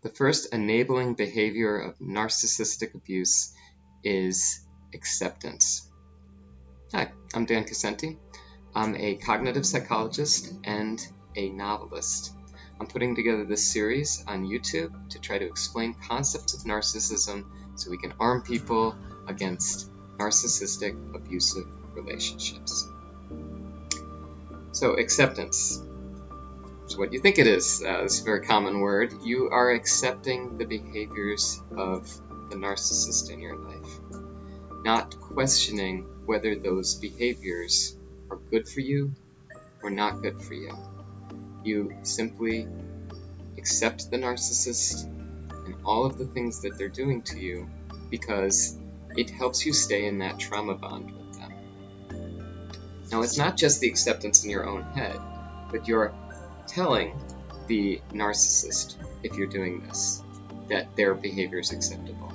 The first enabling behavior of narcissistic abuse is acceptance. Hi, I'm Dan Cassenti. I'm a cognitive psychologist and a novelist. I'm putting together this series on YouTube to try to explain concepts of narcissism so we can arm people against narcissistic abusive relationships. So acceptance. So what do you think it is? This is a very common word. You are accepting the behaviors of the narcissist in your life, not questioning whether those behaviors are good for you or not good for you. You simply accept the narcissist and all of the things that they're doing to you because it helps you stay in that trauma bond with them. Now, it's not just the acceptance in your own head, but you're telling the narcissist, if you're doing this, that their behavior is acceptable.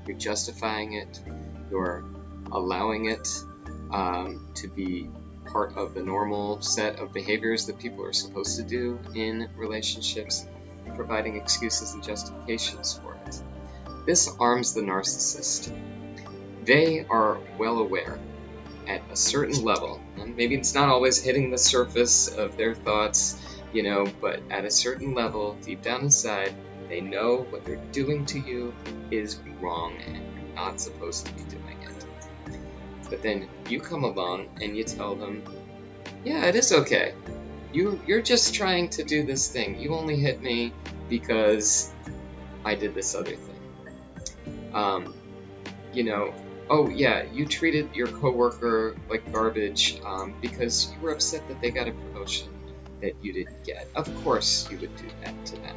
You're justifying it, you're allowing it to be part of the normal set of behaviors that people are supposed to do in relationships, providing excuses and justifications for it. This arms the narcissist. They are well aware at a certain level, and maybe it's not always hitting the surface of their thoughts, but at a certain level, deep down inside, they know what they're doing to you is wrong and you're not supposed to be doing it. But then you come along and you tell them, yeah, it is okay. You're just trying to do this thing. You only hit me because I did this other thing. Oh yeah, you treated your coworker like garbage because you were upset that they got a promotion that you didn't get. Of course you would do that to them.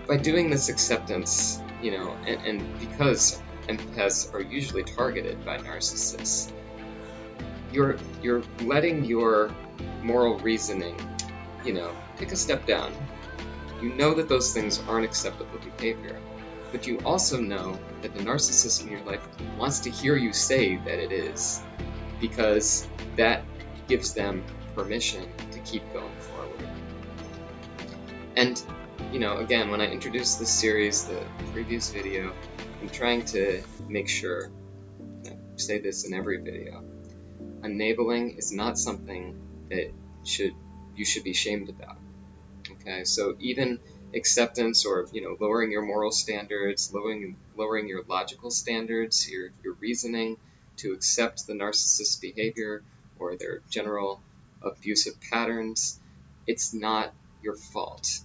By doing this acceptance, and because empaths are usually targeted by narcissists, you're letting your moral reasoning, take a step down. You know that those things aren't acceptable behavior, but you also know that the narcissist in your life wants to hear you say that it is, because that gives them permission to keep going forward. And, again, when I introduced this series, the previous video, I'm trying to make sure, and I say this in every video, enabling is not something that you should be shamed about. Okay, so even acceptance or, lowering your moral standards, lowering your logical standards, your reasoning to accept the narcissist's behavior or their general abusive patterns, it's not your fault.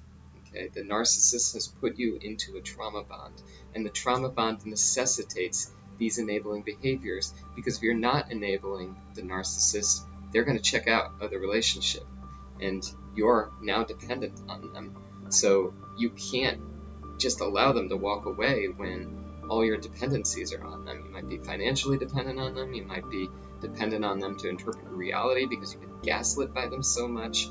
Okay? The narcissist has put you into a trauma bond, and the trauma bond necessitates these enabling behaviors, because if you're not enabling the narcissist, they're going to check out of the relationship, and you're now dependent on them. So you can't just allow them to walk away when all your dependencies are on them. You might be financially dependent on them, you might be dependent on them to interpret reality because you've been gaslit by them so much.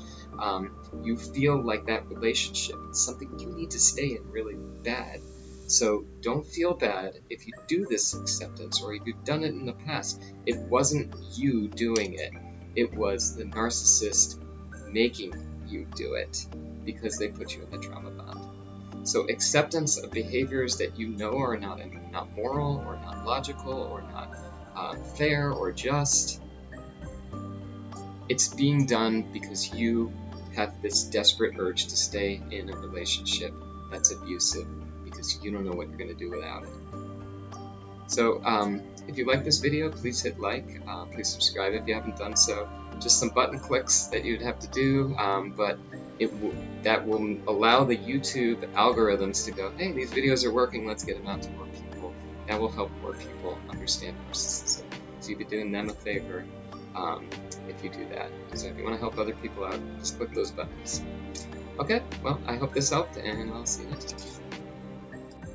You feel like that relationship is something you need to stay in really bad. So don't feel bad if you do this acceptance, or if you've done it in the past. It wasn't you doing it. It was the narcissist making you do it because they put you in the trauma bond. So acceptance of behaviors that you know are not moral or not logical or not fair or just, it's being done because you have this desperate urge to stay in a relationship that's abusive because you don't know what you're going to do without it. So if you like this video, please hit like, please subscribe if you haven't done so. Just some button clicks that you'd have to do, but that will allow the YouTube algorithms to go, hey, these videos are working, let's get them out to more people. That will help more people understand narcissism. So you'd be doing them a favor if you do that. So if you want to help other people out, just click those buttons. Okay, well, I hope this helped, and I'll see you next time.